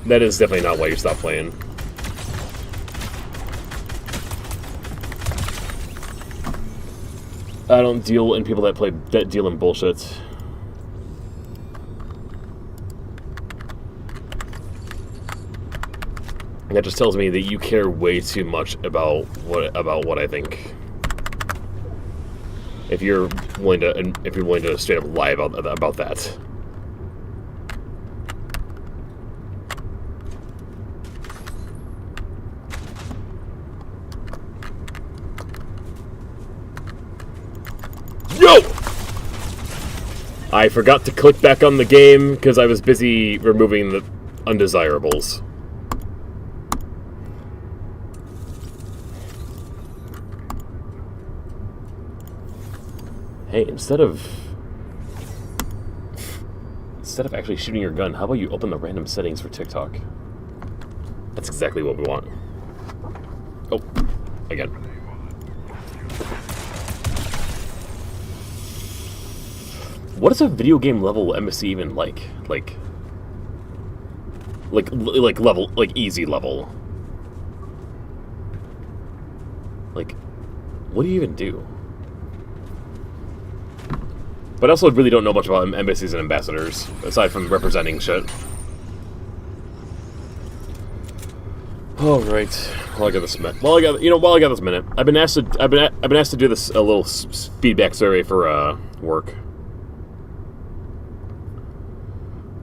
That is definitely not why you stopped playing. I don't deal in people that deal in bullshit. And that just tells me that you care way too much about what I think. If you're willing to straight up lie about that. Yo! I forgot to click back on the game because I was busy removing the undesirables. Hey, instead of actually shooting your gun, how about you open the random settings for TikTok? That's exactly what we want. Oh, again. What is a video game level embassy even like? Like level, like easy level. Like, what do you even do? But I also really don't know much about embassies and ambassadors, aside from representing shit. All right. While I got this minute, I've been asked to do this a little feedback survey for work.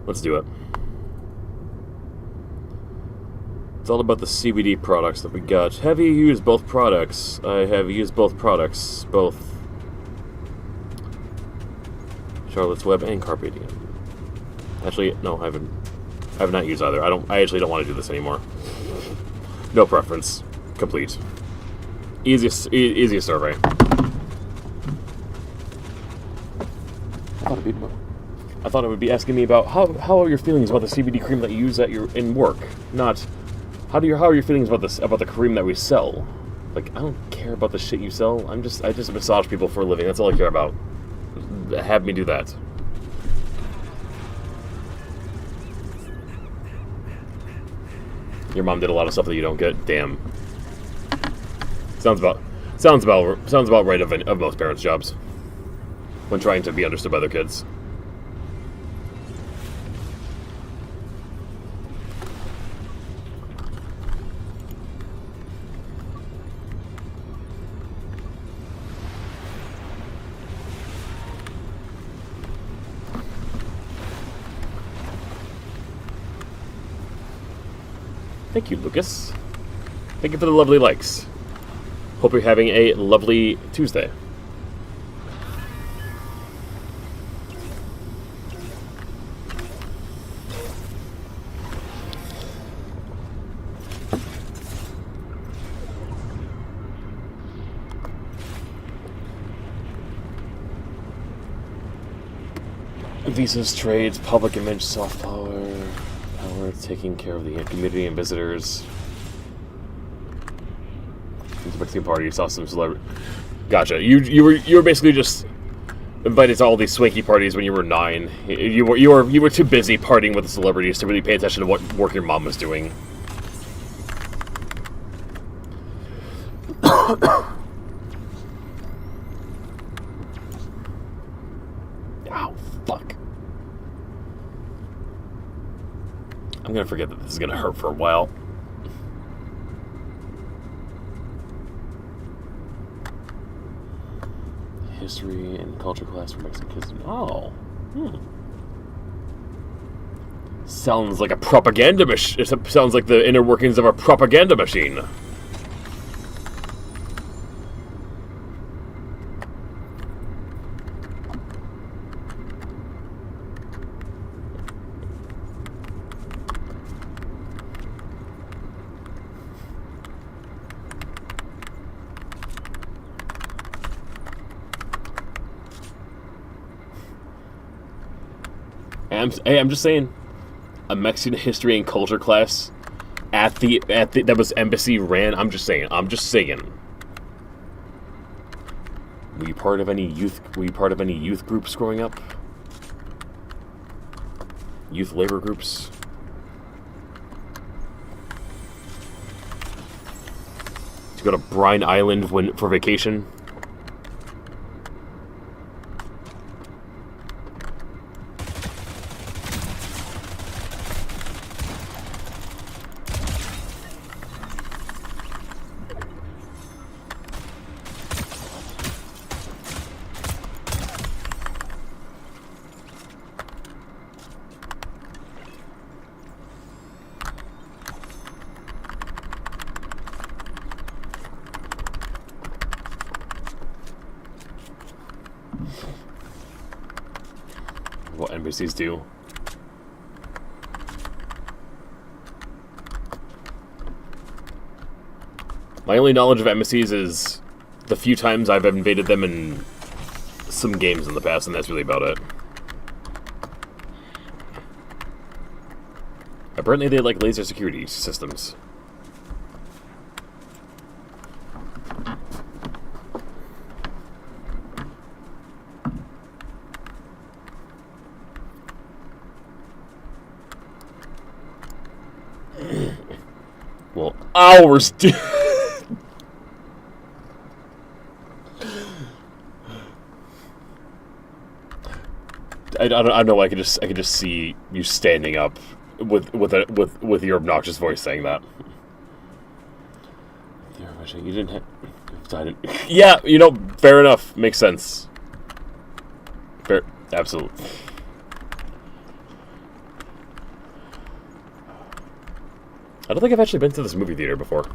Let's do it. It's all about the CBD products that we got. Have you used both products? I have used both products, both Charlotte's Web and Carpe Diem. Actually, no, I have not used either. I actually don't want to do this anymore. No preference. Complete. Easiest survey. I thought it would be asking me about how are your feelings about the CBD cream that you use in work, not how are your feelings about the cream that we sell. Like, I don't care about the shit you sell. I just massage people for a living. That's all I care about. Have me do that. Your mom did a lot of stuff that you don't get. Damn. Sounds about right of most parents' jobs when trying to be understood by their kids. Thank you, Lucas. Thank you for the lovely likes. Hope you're having a lovely Tuesday. Visas, trades, public image, soft power, taking care of the community and visitors. Mexican party, saw some celebrity. Gotcha. You were basically just invited to all these swanky parties when you were 9. You were too busy partying with the celebrities to really pay attention to what work your mom was doing. Ow, fuck. I'm gonna forget that this is gonna hurt for a while. history and culture class for Mexican kids. Oh. Sounds like a propaganda machine. It sounds like the inner workings of a propaganda machine. I'm just saying, a Mexican history and culture class at the that was embassy ran. I'm just saying. Were you part of any youth groups growing up? Youth labor groups? To go to Brine Island for vacation? What embassies do. My only knowledge of embassies is the few times I've invaded them in some games in the past, and that's really about it. Apparently they like laser security systems. Well, hours, dude. I don't know. I could just see you standing up with your obnoxious voice saying that. You didn't have. Yeah, fair enough. Makes sense. Fair, absolutely. I don't think I've actually been to this movie theater before.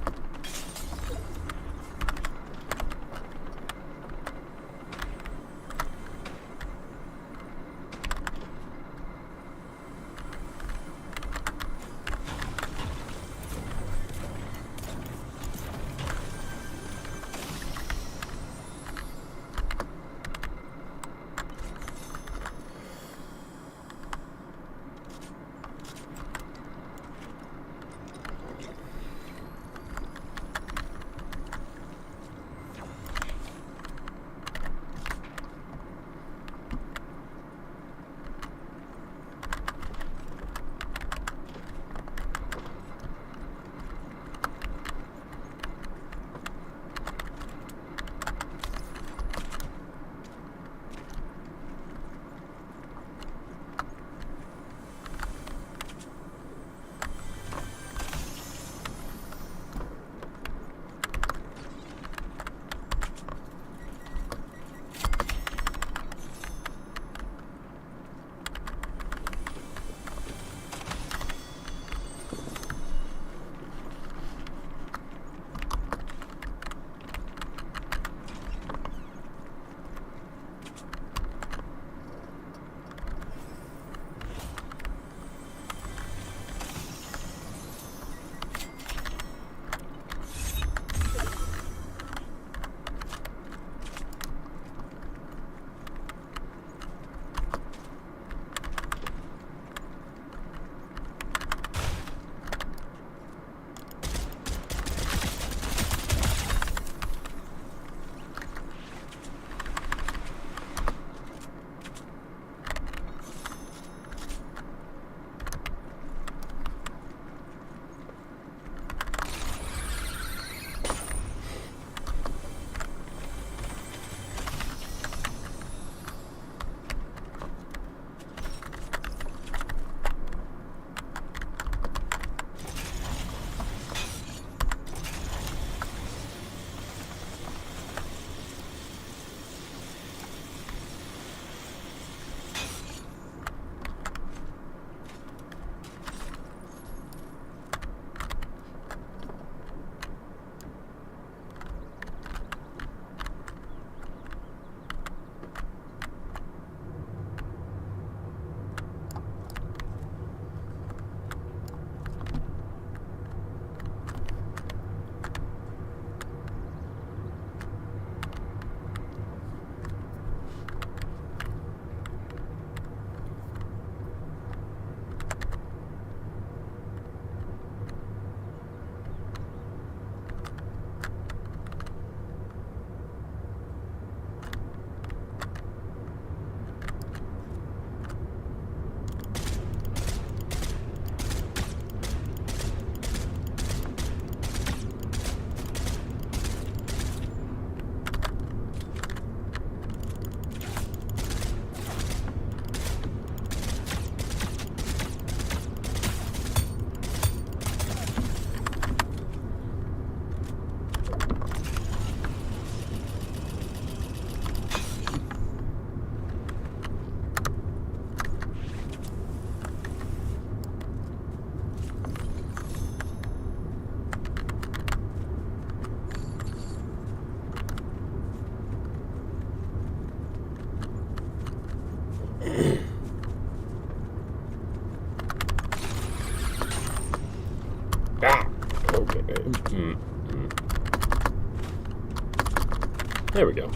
There we go.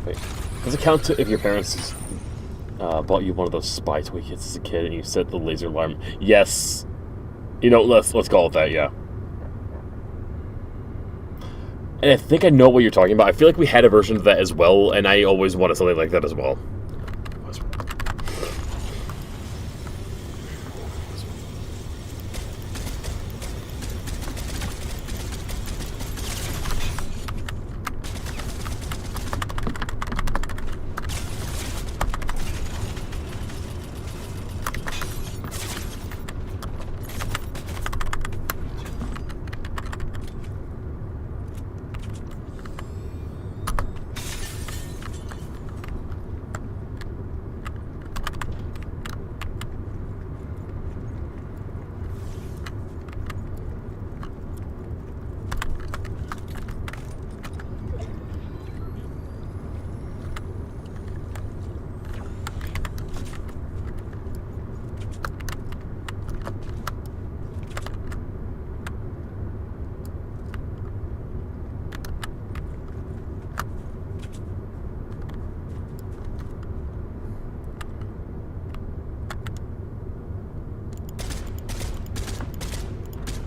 Wait, does it count if your parents bought you one of those spy toy kits as a kid and you set the laser alarm? Yes. You know, let's call it that. Yeah. And I think I know what you're talking about. I feel like we had a version of that as well, and I always wanted something like that as well.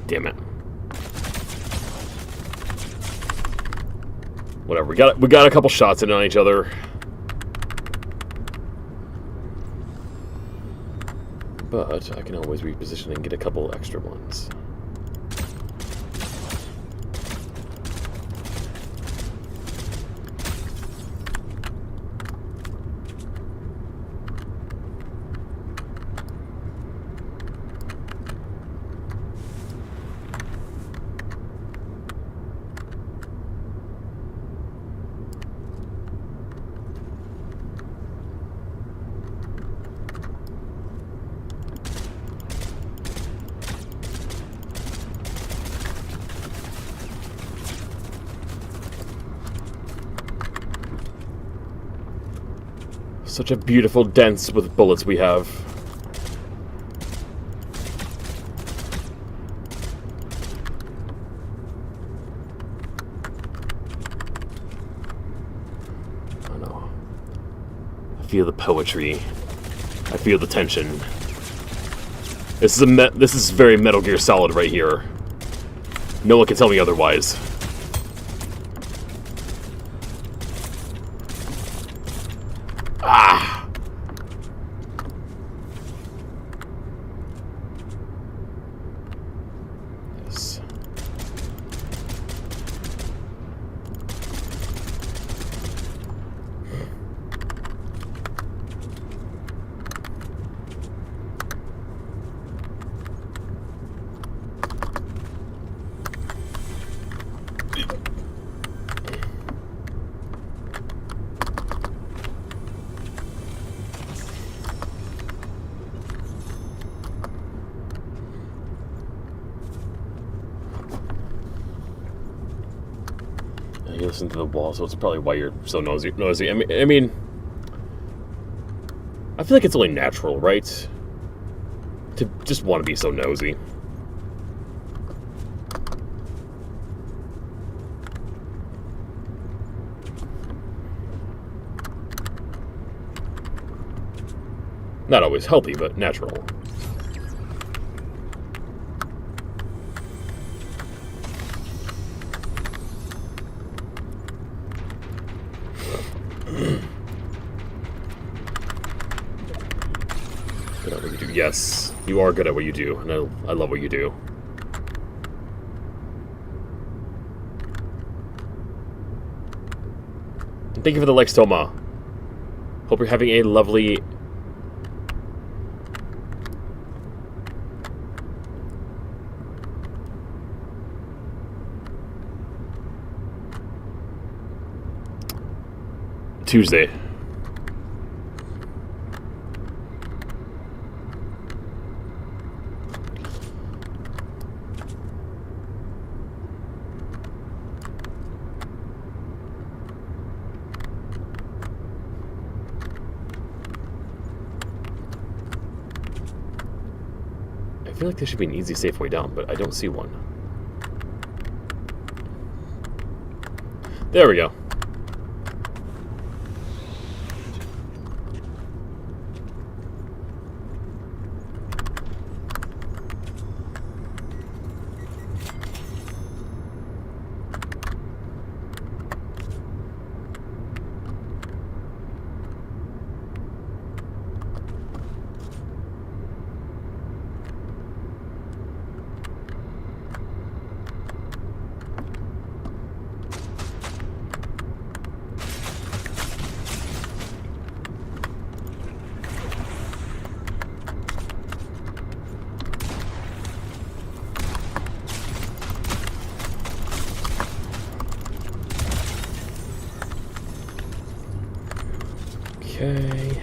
Damn it. Whatever. We got a couple shots in on each other. But I can always reposition and get a couple extra ones. Such a beautiful dents with bullets we have. I know. I feel the poetry. I feel the tension. This is very Metal Gear Solid right here. No one can tell me otherwise. Ah! Yes. You listen to the wall, so it's probably why you're so nosy. I mean, I feel like it's only natural, right? To just want to be so nosy. Not always healthy, but natural. Good at what you do. Yes, you are good at what you do, and I love what you do. And thank you for the likes, Toma. Hope you're having a lovely... Tuesday. I feel like there should be an easy, safe way down, but I don't see one. There we go. Okay.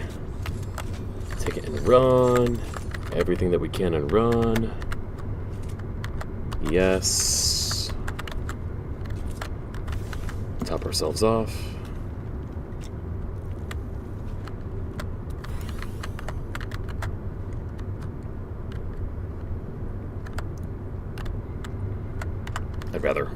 Take it and run. Everything that we can and run. Yes. Top ourselves off. I'd rather.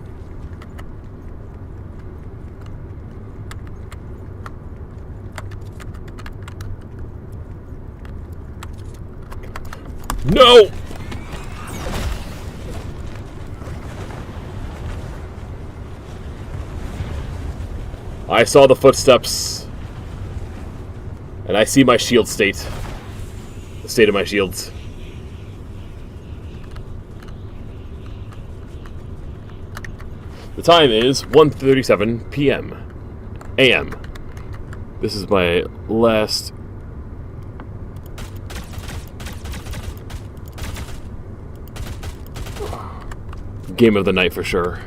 No! I saw the footsteps. And I see my shield state. The state of my shields. The time is 1:37 p.m. a.m. This is my last game of the night for sure.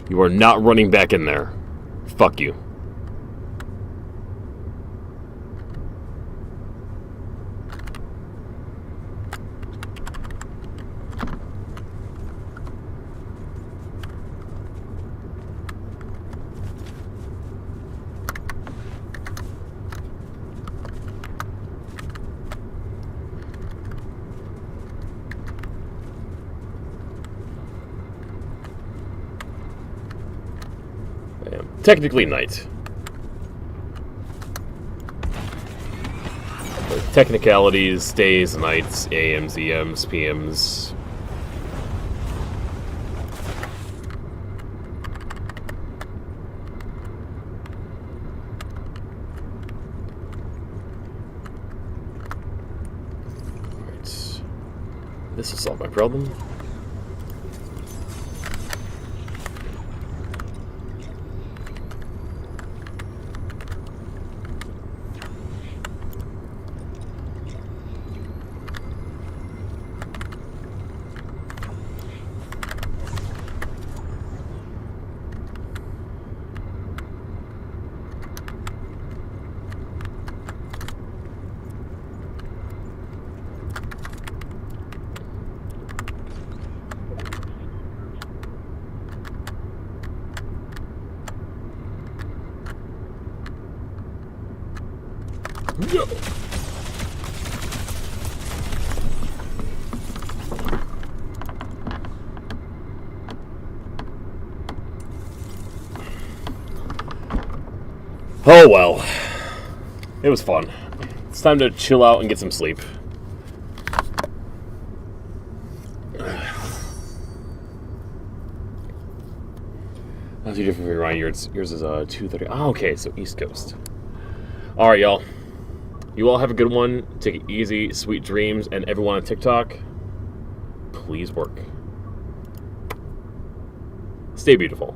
You are not running back in there. Fuck you. Technically night. But technicalities, days, nights, AMs, EMs, PMs. Alright. This will solve my problem. No. Oh well. It was fun. It's time to chill out and get some sleep. Not too different from Ryan. Yours is 2:30. Oh, okay, so East Coast. Alright, y'all. You all have a good one. Take it easy. Sweet dreams. And everyone on TikTok, please work. Stay beautiful.